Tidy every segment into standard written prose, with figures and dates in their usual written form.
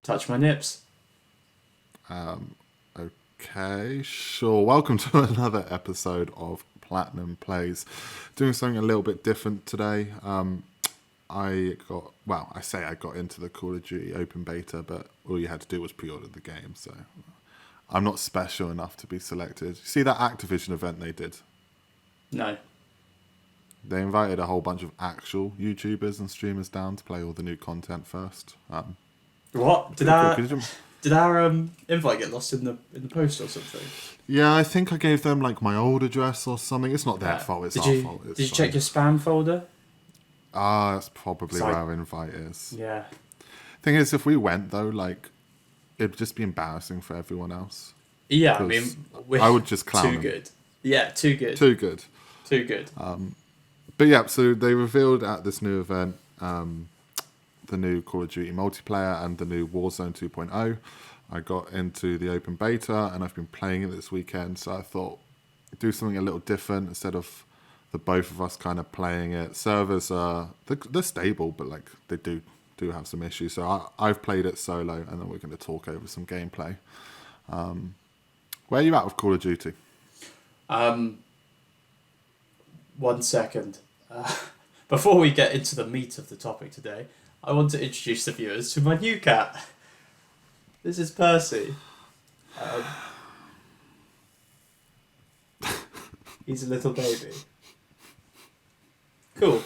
touch my nips. Okay, sure. Welcome to another episode of Platinum Plays. Doing something a little bit different today. I got into the Call of Duty open beta, but all you had to do was pre-order the game, so I'm not special enough to be selected. You see that Activision event they did? No. They invited a whole bunch of actual YouTubers and streamers down to play all the new content first. What? Cool. Did our invite get lost in the post or something? Yeah, I think I gave them like my old address or something. It's not their fault, it's our fault. Did you check your spam folder? That's probably where our invite is. Yeah. Thing is, if we went though, like, it'd just be embarrassing for everyone else. Yeah, I mean, I would just clown them. good. Yeah, too good. Too good. Too good. But yeah, so they revealed at this new event the new Call of Duty multiplayer and the new Warzone 2.0. I got into the open beta and I've been playing it this weekend, so I thought do something a little different instead of the both of us kind of playing it. Servers are they're stable, but like they do have some issues. So I've played it solo, and then we're going to talk over some gameplay. Where are you at with Call of Duty? 1 second. Before we get into the meat of the topic today, I want to introduce the viewers to my new cat. This is Percy. He's a little baby. Cool.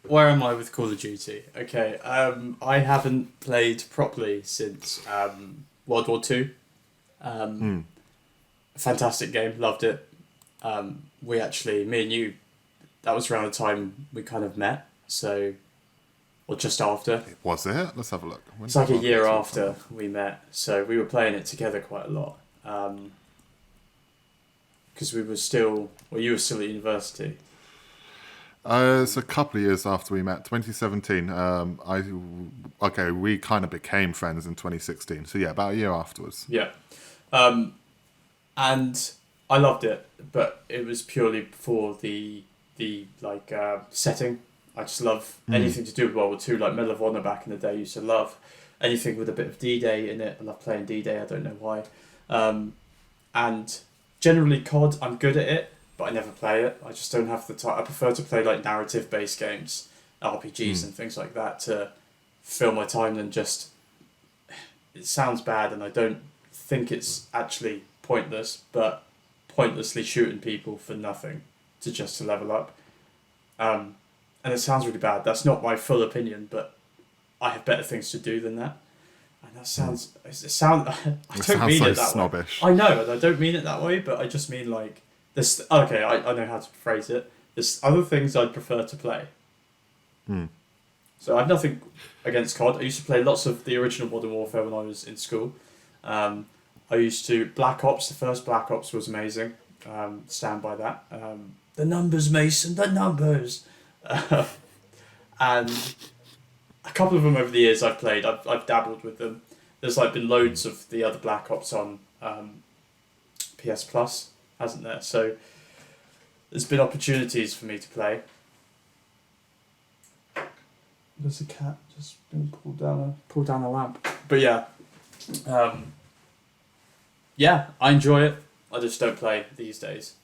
Where am I with Call of Duty? Okay, I haven't played properly since World War 2. Fantastic game, loved it. Me and you, that was around the time we kind of met, so, or just after. Was it? Let's have a look. It's like a year after we met, so we were playing it together quite a lot. Because you were still at university. It's a couple of years after we met, 2017. We kind of became friends in 2016. So yeah, about a year afterwards. Yeah. And I loved it, but it was purely for the setting. I just love anything to do with World War II, like Medal of Honor back in the day. I used to love anything with a bit of D-Day in it. I love playing D-Day, I don't know why. And generally COD, I'm good at it, but I never play it. I just don't have the time. I prefer to play like narrative-based games, RPGs and things like that to fill my time than just... It sounds bad and I don't think it's actually pointless, but pointlessly shooting people for nothing to level up. And it sounds really bad. That's not my full opinion, but I have better things to do than that. And that sounds... I don't mean it that snobbish. way. I know, and I don't mean it that way, but I just mean like... This. Okay, I know how to phrase it. There's other things I'd prefer to play. So I have nothing against COD. I used to play lots of the original Modern Warfare when I was in school. I used to... Black Ops, the first Black Ops was amazing. Stand by that. The numbers, Mason, the numbers! And a couple of them over the years I've played, I've dabbled with them. There's like been loads of the other Black Ops on PS Plus, hasn't there? So there's been opportunities for me to play. There's a cat just been pulled down a lamp. But yeah, I enjoy it. I just don't play these days.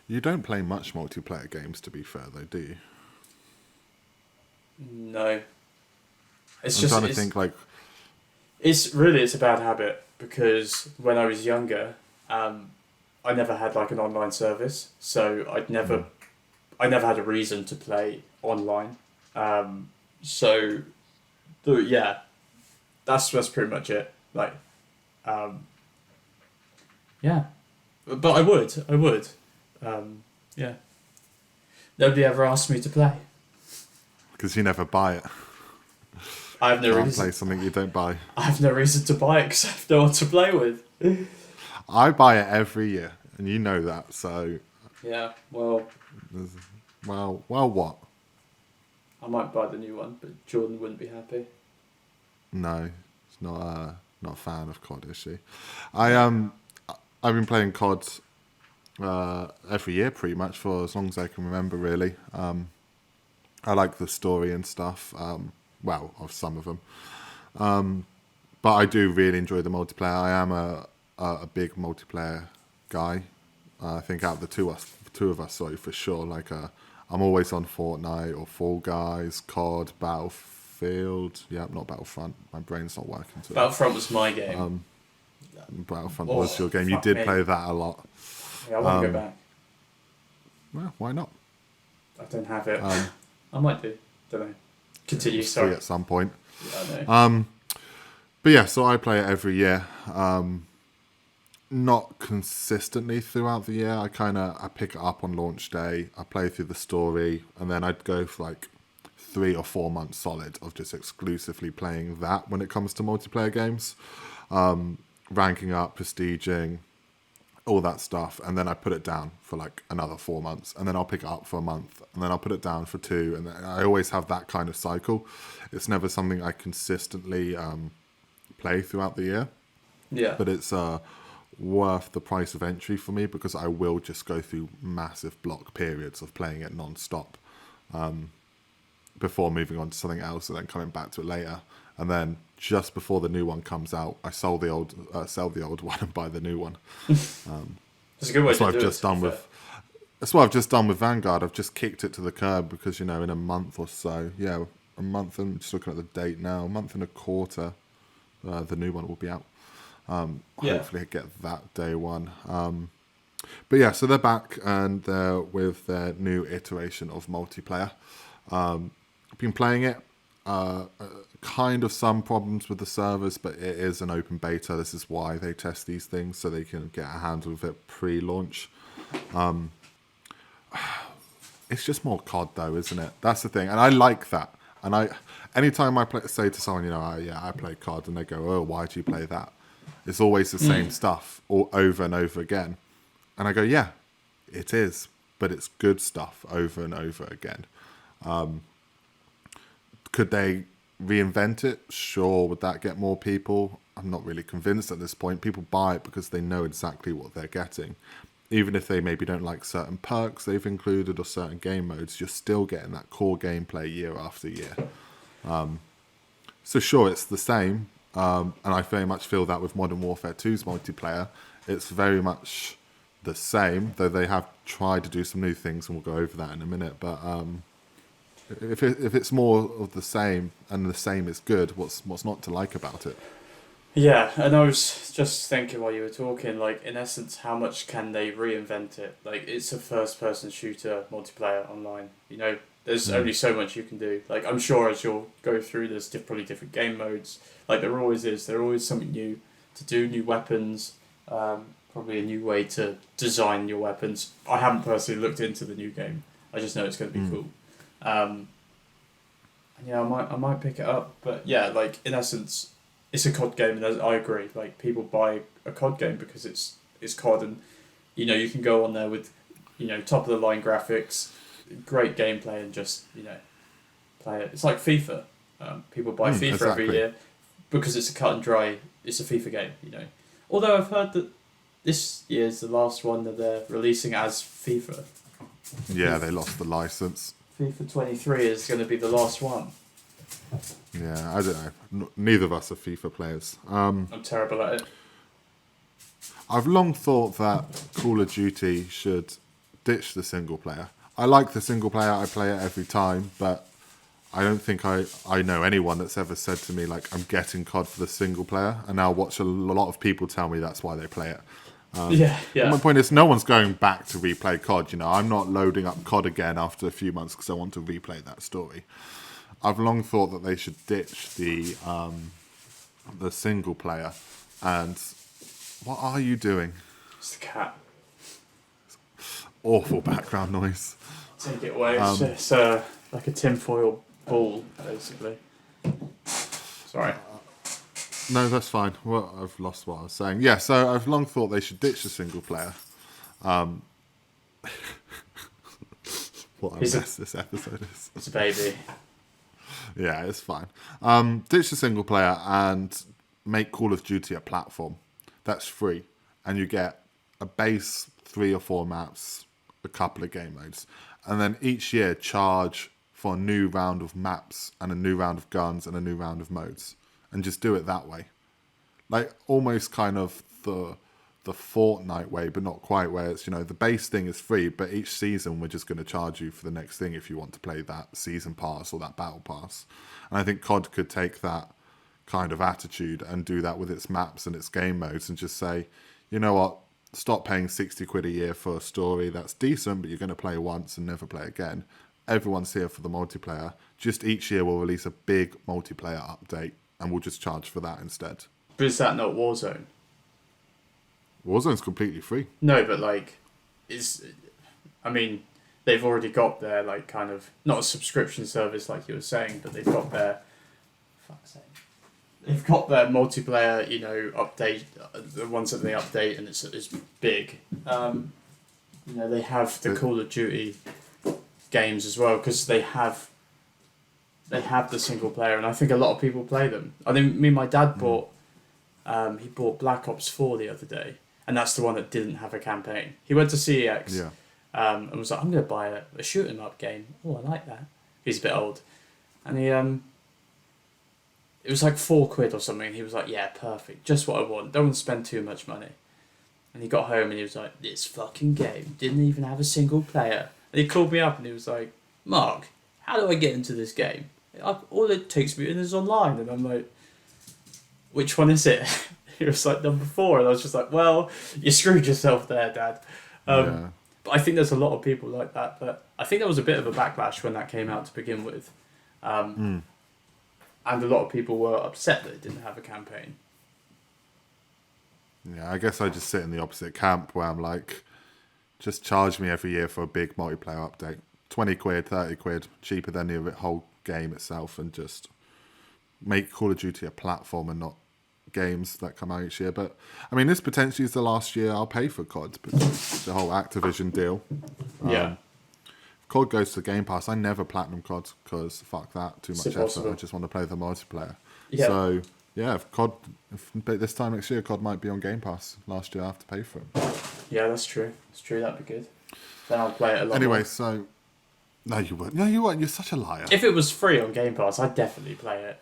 You don't play much multiplayer games, to be fair, though, do you? No. I'm trying to think, like... It's a bad habit, because when I was younger, I never had like an online service, so I never had a reason to play online. That's pretty much it. Like, yeah, but I would. Yeah. Nobody ever asked me to play. Because you never buy it. I have no reason. Can't play something you don't buy. I have no reason to buy it because I have no one to play with. I buy it every year, and you know that, so... Yeah, well... Well, what? I might buy the new one, but Jordan wouldn't be happy. No, she's not a fan of COD, is she? I've been playing COD every year, pretty much, for as long as I can remember, really. I like the story and stuff, of some of them. But I do really enjoy the multiplayer. I am a big multiplayer guy. I think out of the two of us, sorry, for sure. Like, I'm always on Fortnite or Fall Guys, COD, Battlefield. Yeah, not Battlefront. My brain's not working today. Battlefront was my game. Battlefront was your game. You did play that a lot. Yeah, I want to go back. Well, why not? I don't have it. I might do. Don't know. Continue. It's Sorry. free at some point. Yeah, I know. But yeah, so I play it every year. Not consistently throughout the year. I pick it up on launch day. I play through the story, and then I'd go for like 3 or 4 months solid of just exclusively playing that when it comes to multiplayer games. Ranking up, prestiging, all that stuff, and then I put it down for like another 4 months, and then I'll pick it up for a month, and then I'll put it down for 2, and then I always have that kind of cycle. It's never something I consistently play throughout the year. Yeah. But it's worth the price of entry for me, because I will just go through massive block periods of playing it non-stop before moving on to something else and then coming back to it later. And then just before the new one comes out, I sell the old one and buy the new one. That's a good way to do it. That's what I've just done with Vanguard. I've just kicked it to the curb because, in a month or so, a month, and just looking at the date now, a month and a quarter, the new one will be out. Hopefully I get that day one. But yeah, so they're back, and they're with their new iteration of multiplayer. I've been playing it. Kind of some problems with the servers, but it is an open beta. This is why they test these things, so they can get a handle of it pre-launch. It's just more COD though, isn't it? That's the thing, and I like that. And anytime I say to someone, I play COD, and they go, "Oh, why do you play that?" It's always the same stuff, all over and over again. And I go, yeah, it is, but it's good stuff over and over again. Could they reinvent it? Sure. Would that get more people? I'm not really convinced at this point. People buy it because they know exactly what they're getting. Even if they maybe don't like certain perks they've included or certain game modes, you're still getting that core gameplay year after year. So sure, it's the same. And I very much feel that with Modern Warfare 2's multiplayer, it's very much the same, though they have tried to do some new things, and we'll go over that in a minute. But if it's more of the same, and the same is good, what's not to like about it? Yeah, and I was just thinking while you were talking, like, in essence, how much can they reinvent it? Like, it's a first-person shooter multiplayer online, There's only so much you can do. Like, I'm sure as you'll go through, there's probably different game modes. Like, there always is. There's always something new to do, new weapons, probably a new way to design your weapons. I haven't personally looked into the new game. I just know it's going to be cool. And yeah, I might pick it up. But yeah, like, in essence, it's a COD game, and I agree. Like, people buy a COD game because it's COD, and, you can go on there with, top-of-the-line graphics, great gameplay, and just play it. It's like FIFA. People buy FIFA every year because it's a cut and dry. It's a FIFA game, Although I've heard that this year's the last one that they're releasing as FIFA. Yeah, they lost the license. FIFA 23 is going to be the last one. Yeah, I don't know. Neither of us are FIFA players. I'm terrible at it. I've long thought that Call of Duty should ditch the single player. I like the single player. I play it every time, but I don't think I know anyone that's ever said to me, like, I'm getting COD for the single player, and now watch a lot of people tell me that's why they play it. Yeah. My point is, no one's going back to replay COD. I'm not loading up COD again after a few months because I want to replay that story. I've long thought that they should ditch the single player. And what are you doing? It's the cat. Awful background noise. Take it away. It's like a tinfoil ball, basically. Sorry. No, that's fine. Well, I've lost what I was saying. Yeah, so I've long thought they should ditch the single player. What a mess this episode is. It's a baby. Yeah, it's fine. Ditch the single player and make Call of Duty a platform. That's free. And you get a base 3 or 4 maps, a couple of game modes. And then each year charge for a new round of maps and a new round of guns and a new round of modes. And just do it that way. like almost kind of the Fortnite way, but not quite, where it's, the base thing is free, but each season we're just going to charge you for the next thing if you want to play that season pass or that battle pass. And I think COD could take that kind of attitude and do that with its maps and its game modes and just say, you know what, stop paying 60 quid a year for a story that's decent, but you're going to play once and never play again. Everyone's here for the multiplayer. Just each year we'll release a big multiplayer update and we'll just charge for that instead. But is that not Warzone? Warzone's completely free. No, but like, they've already got their like kind of, not a subscription service like you were saying, but they've got their, fuck's sake, they've got their multiplayer, update, the ones that they update, and it's big. They have the Call of Duty games as well, because they have the single player, and I think a lot of people play them. I think me and my dad bought Black Ops 4 the other day, and that's the one that didn't have a campaign. He went to CEX and was like, I'm going to buy a shoot 'em up game. Oh, I like that. He's a bit old. And he, it was like 4 quid or something. And he was like, yeah, perfect. Just what I want. Don't want to spend too much money. And he got home and he was like, this fucking game didn't even have a single player. And he called me up and he was like, Mark, how do I get into this game? All it takes me in is online. And I'm like, which one is it? He was like, number 4. And I was just like, well, you screwed yourself there, Dad. But I think there's a lot of people like that. But I think there was a bit of a backlash when that came out to begin with. And a lot of people were upset that it didn't have a campaign. Yeah, I guess I just sit in the opposite camp where I'm like, just charge me every year for a big multiplayer update. 20 quid, 30 quid, cheaper than the whole game itself, and just make Call of Duty a platform and not games that come out each year. But I mean, this potentially is the last year I'll pay for COD, because the whole Activision deal. If COD goes to Game Pass, I never platinum COD, because fuck that, too much effort. I just want to play the multiplayer. So yeah, if this time next year COD might be on Game Pass. Last year I have to pay for it. Yeah, that's true. It's true. That'd be good. Then I'll play it a lot. Anyway, more. so no, you wouldn't. No, you wouldn't. You're such a liar. If it was free on Game Pass, I'd definitely play it.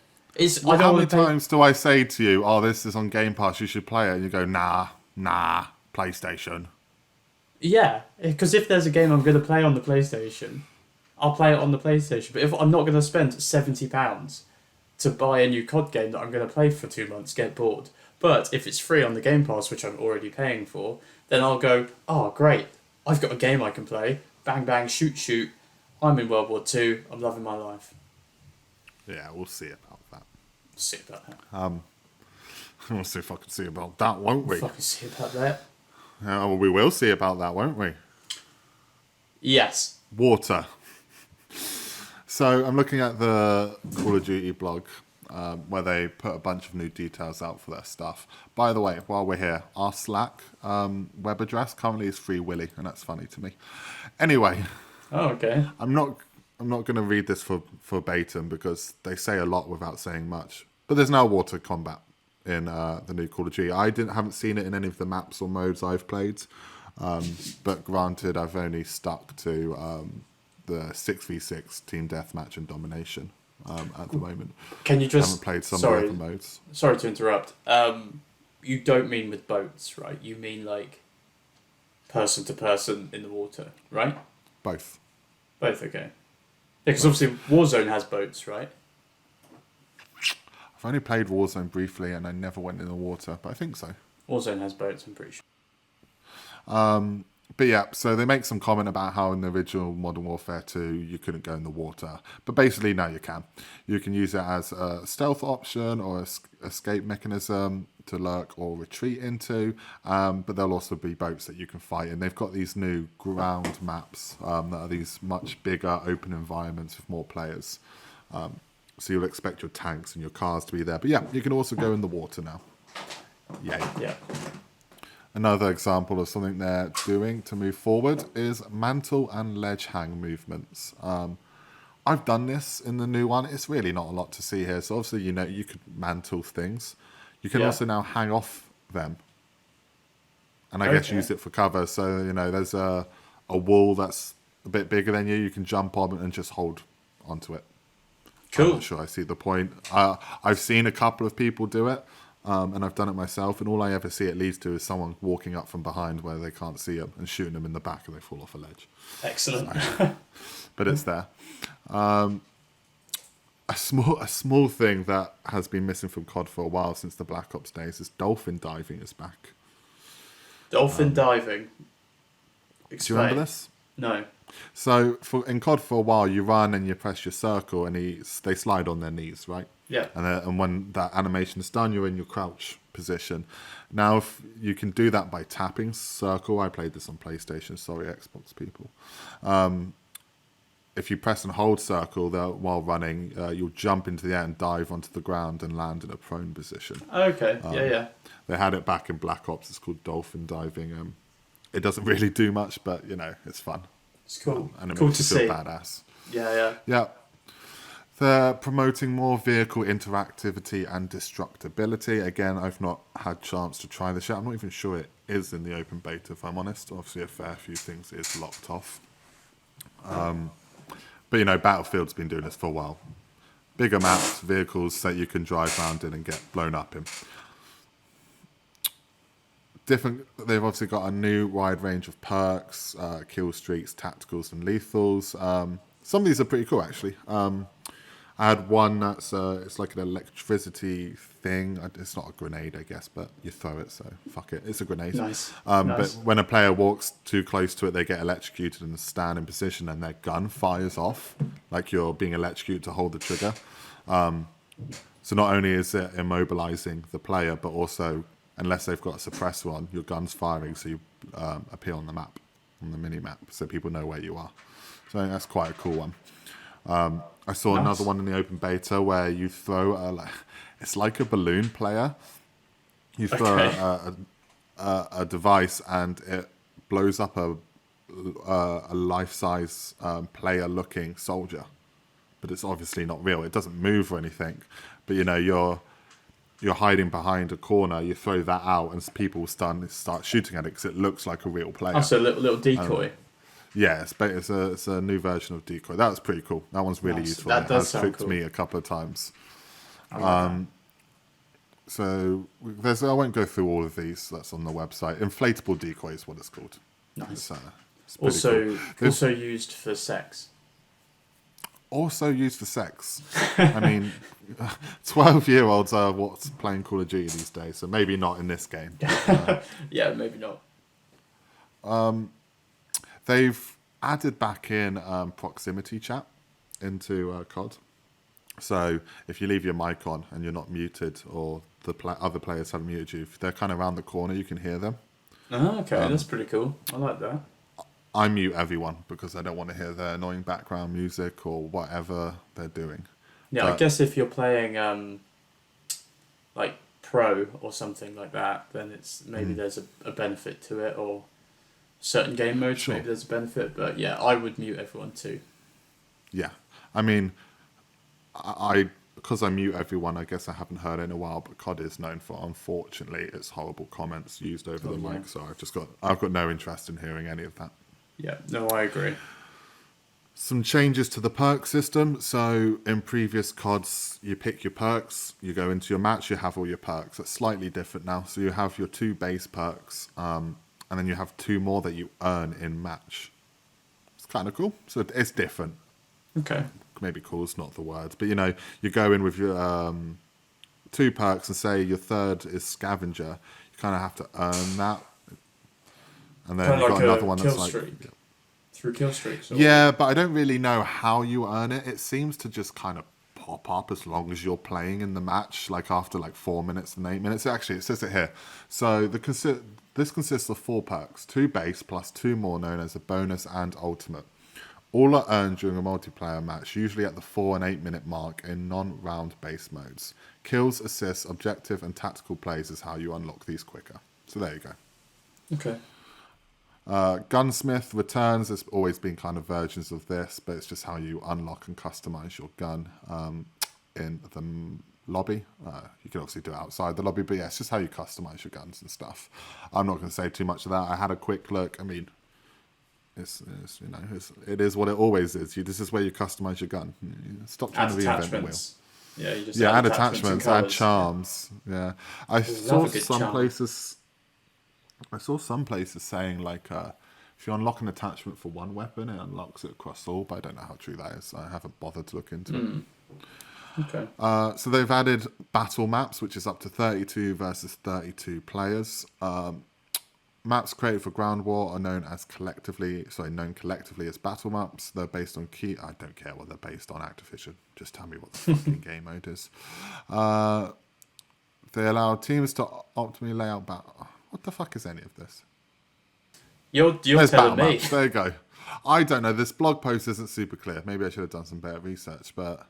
How many times do I say to you, "Oh, this is on Game Pass, you should play it," and you go, "Nah, PlayStation." Yeah, because if there's a game I'm going to play on the PlayStation, I'll play it on the PlayStation. But if I'm not going to spend £70 to buy a new COD game that I'm going to play for 2 months, get bored. But if it's free on the Game Pass, which I'm already paying for, then I'll go, oh, great, I've got a game I can play. Bang, bang, shoot, shoot. I'm in World War II. I'm loving my life. Yeah, we'll see about that. See about that. We'll see if I can see about that, won't we? Fucking see about that. Well, we will see about that, won't we? Yes. Water. So I'm looking at the Call of Duty blog, where they put a bunch of new details out for their stuff. By the way, while we're here, our Slack web address currently is Free Willy, and that's funny to me. Anyway. Oh, okay. I'm not going to read this verbatim, because they say a lot without saying much. But there's now water combat in the new Call of Duty. I haven't seen it in any of the maps or modes I've played. But granted, I've only stuck to the 6v6 team deathmatch and domination at the moment. Can you just... I haven't played some of the other modes. Sorry to interrupt. You don't mean with boats, right? You mean like person to person in the water, right? Both. Both, okay. Yeah, because obviously Warzone has boats, right? I've only played Warzone briefly, and I never went in the water, but I think so. Warzone has boats, I'm pretty sure. But yeah, so they make some comment about how in the original Modern Warfare 2 you couldn't go in the water. But basically now you can. You can use it as a stealth option or escape mechanism to lurk or retreat into. But there'll also be boats that you can fight in. They've got these new ground maps that are these much bigger open environments with more players. So you'll expect your tanks and your cars to be there. But yeah, you can also go in the water now. Yay. Yeah. Another example of something they're doing to move forward is mantle and ledge hang movements. I've done this in the new one. It's really not a lot to see here. So obviously, you could mantle things. You can also now hang off them. And I guess use it for cover. So, there's a wall that's a bit bigger than you. You can jump on and just hold onto it. Cool. I'm not sure I see the point. I've seen a couple of people do it. and I've done it myself, and all I ever see it leads to is someone walking up from behind where they can't see them and shooting them in the back and they fall off a ledge. Excellent. So, but it's there. A small thing that has been missing from COD for a while since the Black Ops days is dolphin diving is back. Dolphin diving. Explain. Do you remember this? No. So in COD for a while, you run and you press your circle, and they slide on their knees, right? Yeah. And when that animation is done, you're in your crouch position. Now, if you can do that by tapping circle. I played this on PlayStation. Sorry, Xbox people. If you press and hold circle while running, you'll jump into the air and dive onto the ground and land in a prone position. Okay. Yeah. They had it back in Black Ops. It's called dolphin diving. It doesn't really do much, but it's fun. It's cool. And it cool makes to you feel see. badass. Yeah. They're promoting more vehicle interactivity and destructibility. Again, I've not had chance to try this yet. I'm not even sure it is in the open beta, if I'm honest. Obviously, a fair few things is locked off. But Battlefield's been doing this for a while. Bigger maps, vehicles that you can drive around in and get blown up in. They've obviously got a new wide range of perks, kill streaks, tacticals, and lethals. Some of these are pretty cool, actually. I had one that's it's like an electricity thing. It's not a grenade, I guess, but you throw it, so fuck it. It's a grenade. Nice. But when a player walks too close to it, they get electrocuted and stand in position, and their gun fires off, like you're being electrocuted to hold the trigger. So not only is it immobilizing the player, but also, unless they've got a suppressor on, your gun's firing, so you appear on the map, on the mini-map, so people know where you are. So I think that's quite a cool one. I saw another one in the open beta where you throw it's like a balloon player. You throw a device and it blows up a life-size player-looking soldier, but it's obviously not real. It doesn't move or anything, but you're hiding behind a corner. You throw that out, and people start shooting at it because it looks like a real player. Oh, so a little decoy. Yeah, it's a new version of decoy. That was pretty cool. That one's really useful. That does sound tricked cool. me a couple of times. So I won't go through all of these. That's on the website. Inflatable decoy is what it's called. Nice. It's pretty cool. Also used for sex. Also used for sex. I mean, 12-year-olds are what's playing Call of Duty these days, so maybe not in this game. Yeah, maybe not. They've added back in proximity chat into COD. So if you leave your mic on and you're not muted, or the other players haven't muted you, if they're kind of around the corner, you can hear them. Oh, okay, that's pretty cool. I like that. I mute everyone because I don't want to hear their annoying background music or whatever they're doing. Yeah, I guess if you're playing like pro or something like that, then it's maybe there's a benefit to it, or certain game modes, Sure. maybe there's a benefit. But yeah, I would mute everyone too. Yeah, I mean, because I mute everyone, I guess I haven't heard it in a while, but COD is known for, unfortunately, its horrible comments used over the mic, so I've got no interest in hearing any of that. Yeah, no, I agree. Some changes to the perk system. So in previous CODs, you pick your perks, you go into your match, you have all your perks. It's slightly different now. So you have your 2 base perks, and then you have 2 more that you earn in match. It's kind of cool. So it's different. Okay. Maybe cool is not the word, but you go in with your 2 perks, and say your 3rd is scavenger. You kind of have to earn that, and then you've got another one that's like through kill streaks. Yeah, but I don't really know how you earn it. It seems to just kind of pop up as long as you're playing in the match, like after 4 minutes and 8 minutes. Actually, it says it here. So this consists of 4 perks, 2 base plus 2 more known as a bonus and ultimate. All are earned during a multiplayer match, usually at the 4 and 8 minute mark in non-round base modes. Kills, assists, objective, and tactical plays is how you unlock these quicker. So there you go. Okay. Gunsmith returns. There's always been kind of versions of this, but it's just how you unlock and customize your gun in the lobby. You can obviously do it outside the lobby, but yeah, it's just how you customize your guns and stuff. I'm not going to say too much of that. I had a quick look. I mean, it is what it always is. This is where you customize your gun. Stop trying to reinvent the wheel. Yeah, you just Yeah, add add attachments and attachments, add colours. charms. Yeah, I Love saw a good some charm. places. I saw some places saying like, if you unlock an attachment for one weapon, it unlocks it across all. But I don't know how true that is. I haven't bothered to look into it. Okay. So they've added battle maps, which is up to 32 versus 32 players. Maps created for ground war are known collectively as battle maps. They're based on key. I don't care what they're based on. Activision, just tell me what the fucking game mode is. They allow teams to optimally lay out battle. What the fuck is any of this? You're There's telling battle me. maps. There you go. I don't know. This blog post isn't super clear. Maybe I should have done some better research. But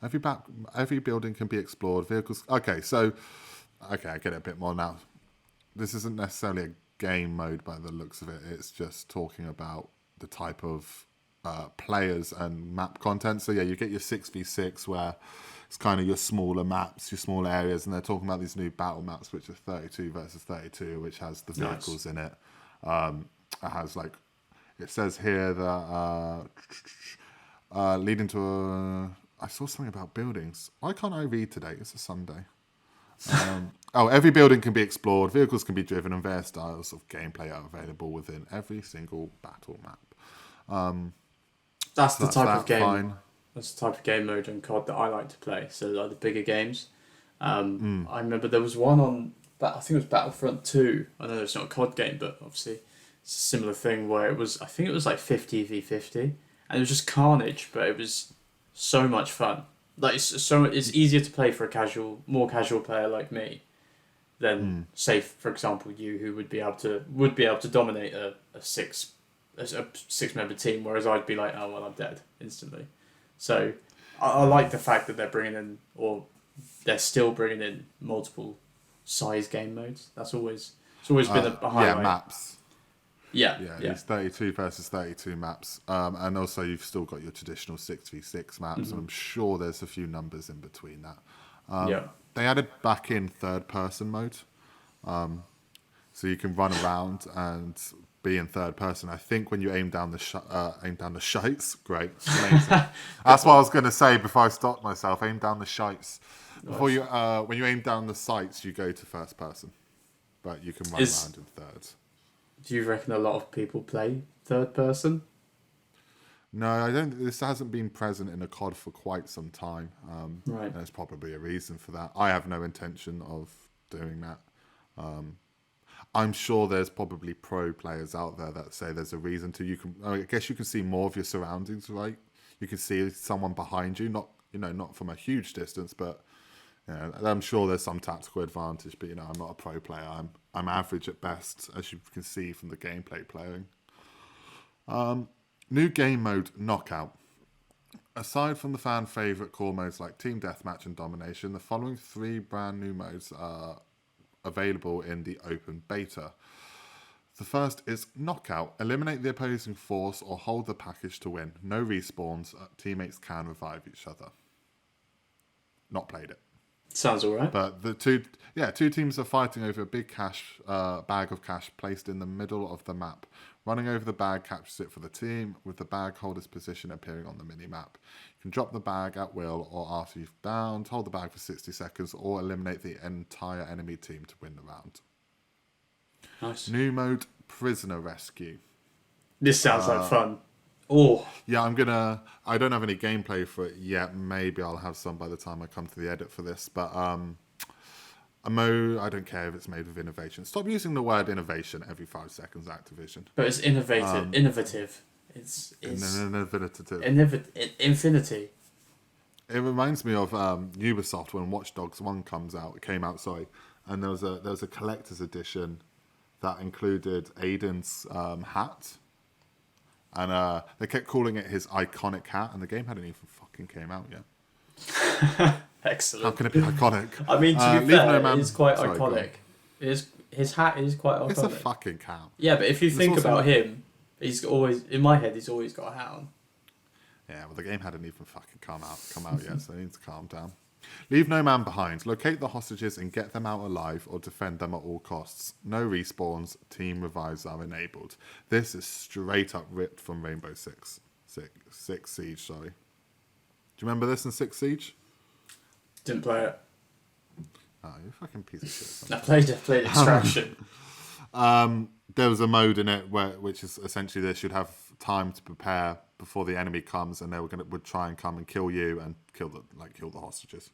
every building can be explored. Vehicles. Okay, I get it a bit more now. This isn't necessarily a game mode by the looks of it. It's just talking about the type of players and map content. So yeah, you get your 6v6 where it's kind of your smaller maps, your smaller areas, and they're talking about these new battle maps, which are 32 versus 32, which has the vehicles in it. It has it says here that leading to I saw something about buildings. Why can't I read today? It's a Sunday. Every building can be explored, vehicles can be driven, and various styles of gameplay are available within every single battle map. That's the type of game. Fine. That's the type of game mode on COD that I like to play. So like the bigger games. I remember there was one on. I think it was Battlefront 2. I know it's not a COD game, but obviously it's a similar thing where it was. I think it was like 50v50, and it was just carnage, but it was so much fun. Like it's easier to play for a more casual player like me than say, for example, you who would be able to dominate a six member team, whereas I'd be like, oh well, I'm dead instantly. So I like the fact that they're bringing in, or they're still bringing in, multiple size game modes. It's always been a highlight. Maps. Yeah. It's 32 versus 32 maps. And also you've still got your traditional 6v6 maps, and I'm sure there's a few numbers in between that. They added back in third person mode. So you can run around and be in third person. I think when you aim down the shites, great, amazing. That's what I was going to say before I stopped myself. Aim down the shites. Before you, when you aim down the sights, you go to first person, but you can run around in third. Do you reckon a lot of people play third person? No, I don't. This hasn't been present in a COD for quite some time. Right. There's probably a reason for that. I have no intention of doing that. I'm sure there's probably pro players out there that say there's a reason to. I guess you can see more of your surroundings, right? You can see someone behind you, not from a huge distance, but I'm sure there's some tactical advantage. But I'm not a pro player. I'm average at best, as you can see from the gameplay playing. New game mode Knockout. Aside from the fan favourite core modes like Team Deathmatch and Domination, the following 3 brand new modes are available in the open beta. The first is Knockout. Eliminate the opposing force or hold the package to win. No respawns. Teammates can revive each other. Not played it. Sounds alright. But the two teams are fighting over a big bag of cash placed in the middle of the map. Running over the bag captures it for the team, with the bag holder's position appearing on the mini-map. You can drop the bag at will or after you've downed, hold the bag for 60 seconds, or eliminate the entire enemy team to win the round. Nice. New mode, Prisoner Rescue. This sounds like fun. Oh. Yeah, I don't have any gameplay for it yet. Maybe I'll have some by the time I come to the edit for this. But I don't care if it's made with innovation. Stop using the word innovation every 5 seconds, Activision. But it's innovative. It's infinity. It reminds me of Ubisoft when Watch Dogs 1 came out, and there was a collector's edition that included Aiden's hat. And they kept calling it his iconic hat, and the game hadn't even fucking came out yet. Excellent. How can it be iconic? I mean, to be fair, it is quite iconic. His hat is quite iconic. It's a fucking cap. Yeah, but if you think about him, he's always, in my head, he's always got a hat on. Yeah, well, the game hadn't even fucking come out yet, so they need to calm down. Leave no man behind. Locate the hostages and get them out alive or defend them at all costs. No respawns. Team revives are enabled. This is straight up ripped from Rainbow Six Siege, sorry. Do you remember this in 6 Siege? Didn't play it. Oh, you fucking piece of shit. I played Extraction. There was a mode in it which is essentially they should have time to prepare before the enemy comes, and they would try and come and kill you and kill the hostages.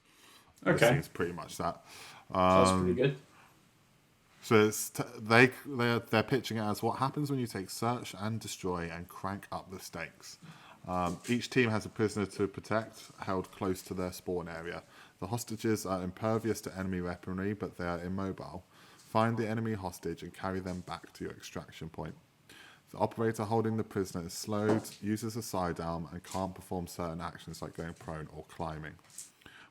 Okay. It seems pretty much that. Sounds pretty good. So they're pitching it as what happens when you take search and destroy and crank up the stakes. Each team has a prisoner to protect, held close to their spawn area. The hostages are impervious to enemy weaponry, but they are immobile. Find the enemy hostage and carry them back to your extraction point. The operator holding the prisoner is slowed, uses a sidearm, and can't perform certain actions like going prone or climbing.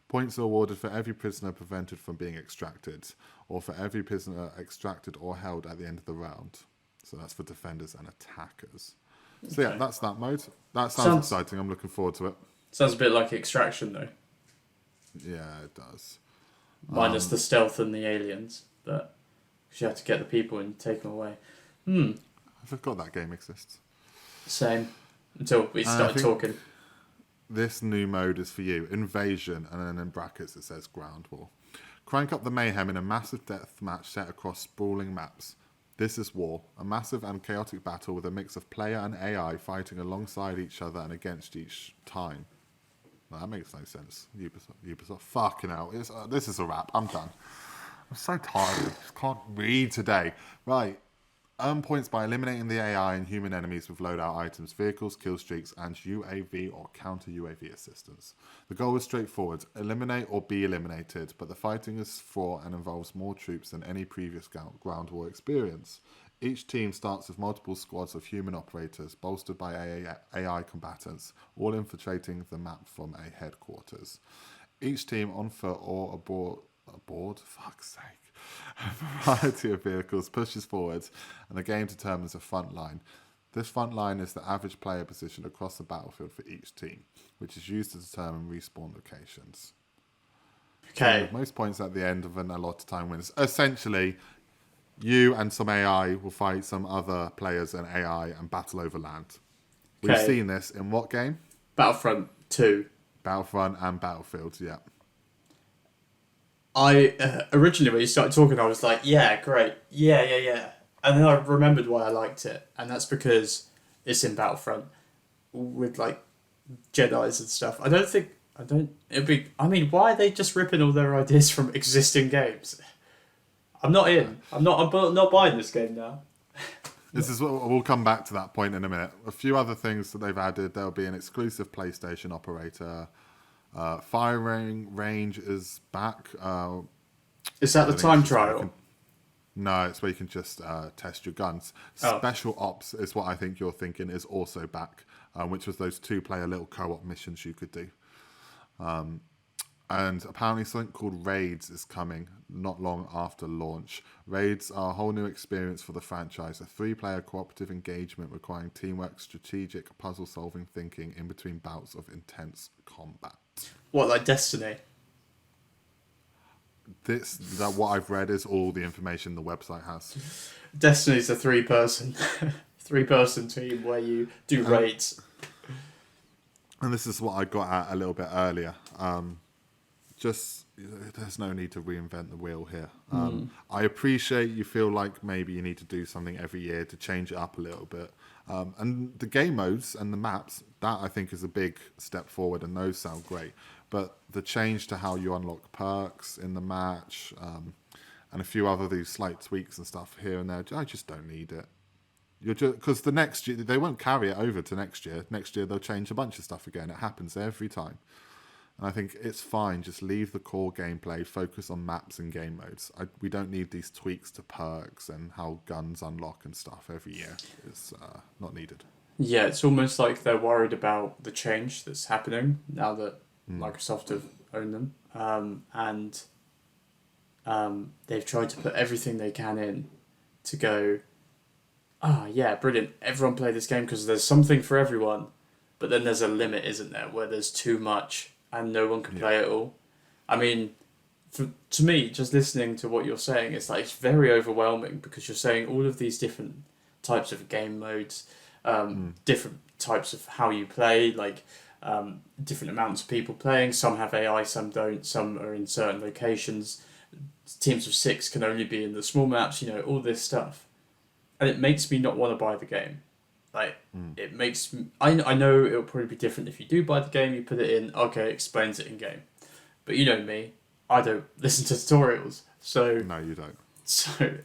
Points are awarded for every prisoner prevented from being extracted, or for every prisoner extracted or held at the end of the round. So that's for defenders and attackers. So yeah, that's that mode. That sounds exciting. I'm looking forward to it. Sounds a bit like Extraction, though. Yeah, it does. Minus the stealth and the aliens, but you have to get the people and take them away. I forgot that game exists. Same. Until we started talking. This new mode is for you. Invasion, and then in brackets it says Ground War. Crank up the mayhem in a massive death match set across sprawling maps. This is war, a massive and chaotic battle with a mix of player and AI fighting alongside each other and against each time. Well, that makes no sense. Ubisoft. Fucking hell. This is a wrap. I'm done. I'm so tired. I just can't read today. Right. Earn points by eliminating the AI and human enemies with loadout items, vehicles, kill streaks, and UAV or counter UAV assistance. The goal is straightforward: eliminate or be eliminated, but the fighting is fraught and involves more troops than any previous ground war experience. Each team starts with multiple squads of human operators, bolstered by AI combatants, all infiltrating the map from a headquarters. Each team on foot or aboard, fuck's sake, a variety of vehicles pushes forwards, and the game determines a front line. This front line is the average player position across the battlefield for each team, which is used to determine respawn locations. Okay. So most points at the end of an allotted time wins. Essentially, you and some AI will fight some other players and AI and battle over land. We've seen this in what game? Battlefront 2. Battlefront and Battlefield, yeah. I originally, when you started talking, I was like, yeah, great. Yeah. And then I remembered why I liked it. And that's because it's in Battlefront with, like, Jedis and stuff. I mean, why are they just ripping all their ideas from existing games? I'm not in. I'm not buying this game now. We'll come back to that point in a minute. A few other things that they've added. There'll be an exclusive PlayStation operator. Firing range is back. Is that the time trial? No, it's where you can just test your guns. Special Ops is what I think you're thinking is also back, which was those 2-player little co-op missions you could do. And apparently something called Raids is coming not long after launch. Raids are a whole new experience for the franchise, a 3-player cooperative engagement requiring teamwork, strategic, puzzle-solving thinking in between bouts of intense combat. What, like Destiny? What I've read is all the information the website has. Destiny's a 3-person team where you do raids. And this is what I got at a little bit earlier. There's no need to reinvent the wheel here. I appreciate you feel like maybe you need to do something every year to change it up a little bit. And the game modes and the maps, that I think is a big step forward, and those sound great. But the change to how you unlock perks in the match, and a few other these slight tweaks and stuff here and there, I just don't need it. Because the next year, they won't carry it over to next year. Next year, they'll change a bunch of stuff again. It happens every time. And I think it's fine. Just leave the core gameplay, focus on maps and game modes. We don't need these tweaks to perks and how guns unlock and stuff every year. It's not needed. Yeah, it's almost like they're worried about the change that's happening now that Microsoft have owned them. And they've tried to put everything they can in to go, yeah, brilliant. Everyone play this game because there's something for everyone. But then there's a limit, isn't there, where there's too much and no one can play it all. I mean, to me, just listening to what you're saying, it's very overwhelming because you're saying all of these different types of game modes, different types of how you play, different amounts of people playing. Some have AI, some don't. Some are in certain locations. Teams of 6 can only be in the small maps. All this stuff, and it makes me not want to buy the game. Like it makes me. I know it'll probably be different if you do buy the game. You put it in. Okay, it explains it in game. But you know me, I don't listen to tutorials. So no, you don't. So,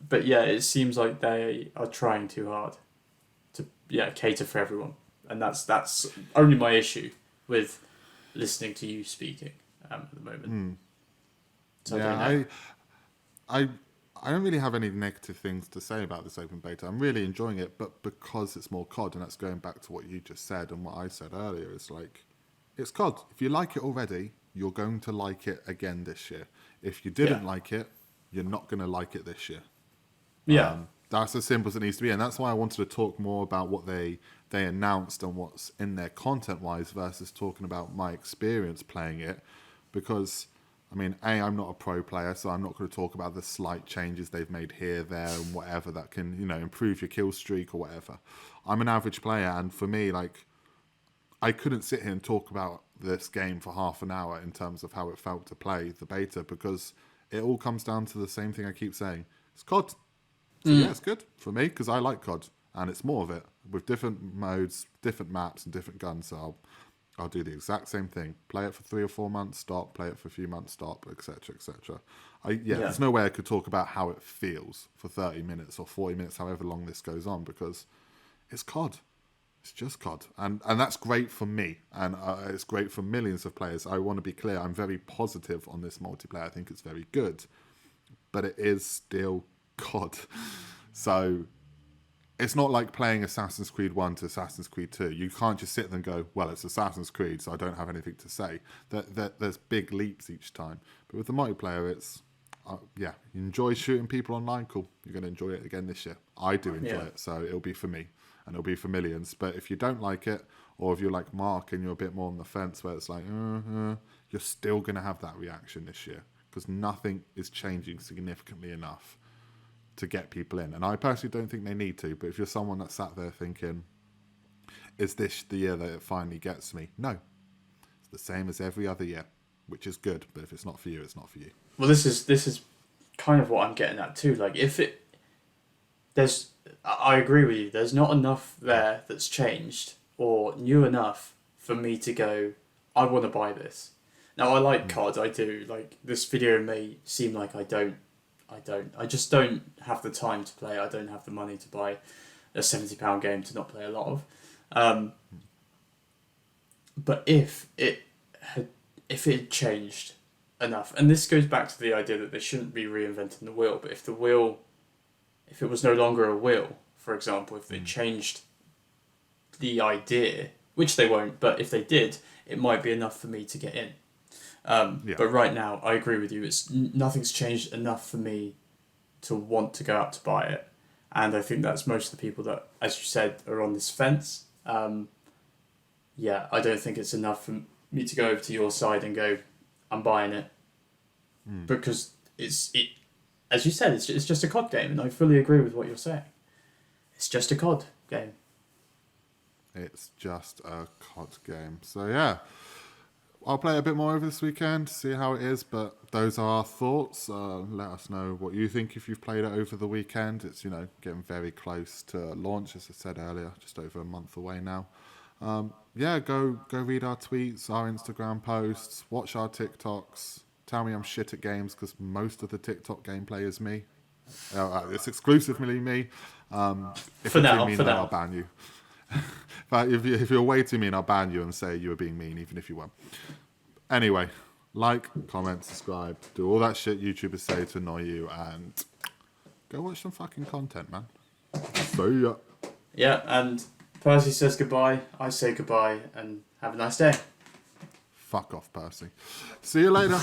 but yeah, it seems like they are trying too hard to cater for everyone, and that's only my issue with listening to you speaking at the moment. So I don't really have any negative things to say about this open beta. I'm really enjoying it, but because it's more COD, and that's going back to what you just said and what I said earlier, it's like, it's COD. If you like it already, you're going to like it again this year. If you didn't like it, you're not going to like it this year. Yeah. That's as simple as it needs to be. And that's why I wanted to talk more about what they announced and what's in there content-wise versus talking about my experience playing it. Because, I mean, I'm not a pro player, so I'm not going to talk about the slight changes they've made here, there, and whatever that can, improve your kill streak or whatever. I'm an average player, and for me, like, I couldn't sit here and talk about this game for half an hour in terms of how it felt to play the beta, because it all comes down to the same thing I keep saying. It's COD. So yeah, it's good for me because I like COD, and it's more of it with different modes, different maps, and different guns. So I'll do the exact same thing. Play it for 3 or 4 months, stop. Play it for a few months, stop, etc., etc. There's no way I could talk about how it feels for 30 minutes or 40 minutes, however long this goes on, because it's COD. It's just COD, and that's great for me, and it's great for millions of players. I want to be clear, I'm very positive on this multiplayer. I think it's very good, but it is still COD. So it's not like playing Assassin's Creed 1 to Assassin's Creed 2. You can't just sit there and go, well, it's Assassin's Creed, so I don't have anything to say. There's big leaps each time. But with the multiplayer, it's, you enjoy shooting people online, cool. You're going to enjoy it again this year. I do enjoy it, so it'll be for me. And it'll be for millions. But if you don't like it, or if you're like Mark and you're a bit more on the fence where it's like, you're still going to have that reaction this year. Because nothing is changing significantly enough to get people in. And I personally don't think they need to. But if you're someone that sat there thinking, is this the year that it finally gets me? No. It's the same as every other year, which is good. But if it's not for you, it's not for you. Well, this is kind of what I'm getting at too. Like, I agree with you. There's not enough there that's changed or new enough for me to go, I want to buy this. Now, I like COD, I do. Like, this video may seem like I don't. I just don't have the time to play. I don't have the money to buy a £70 game to not play a lot of. But if it had changed enough, and this goes back to the idea that they shouldn't be reinventing the wheel, but if it was no longer a wheel, for example, if they changed the idea, which they won't, but if they did, it might be enough for me to get in. But right now, I agree with you. Nothing's changed enough for me to want to go out to buy it. And I think that's most of the people that, as you said, are on this fence. I don't think it's enough for me to go over to your side and go, I'm buying it. Because as you said, it's just a COD game, and I fully agree with what you're saying. It's just a COD game. It's just a COD game. So yeah, I'll play a bit more over this weekend, see how it is, but those are our thoughts. Let us know what you think if you've played it over the weekend. It's, getting very close to launch, as I said earlier, just over a month away now. Go read our tweets, our Instagram posts, watch our TikToks. Tell me I'm shit at games, because most of the TikTok gameplay is me. It's exclusively me. If for you're now, too mean, I'll ban you. But if you're way too mean, I'll ban you and say you were being mean, even if you were. Anyway, like, comment, subscribe, do all that shit YouTubers say to annoy you, and go watch some fucking content, man. See ya. Yeah, and Percy says goodbye, I say goodbye, and have a nice day. Fuck off, Percy. See you later.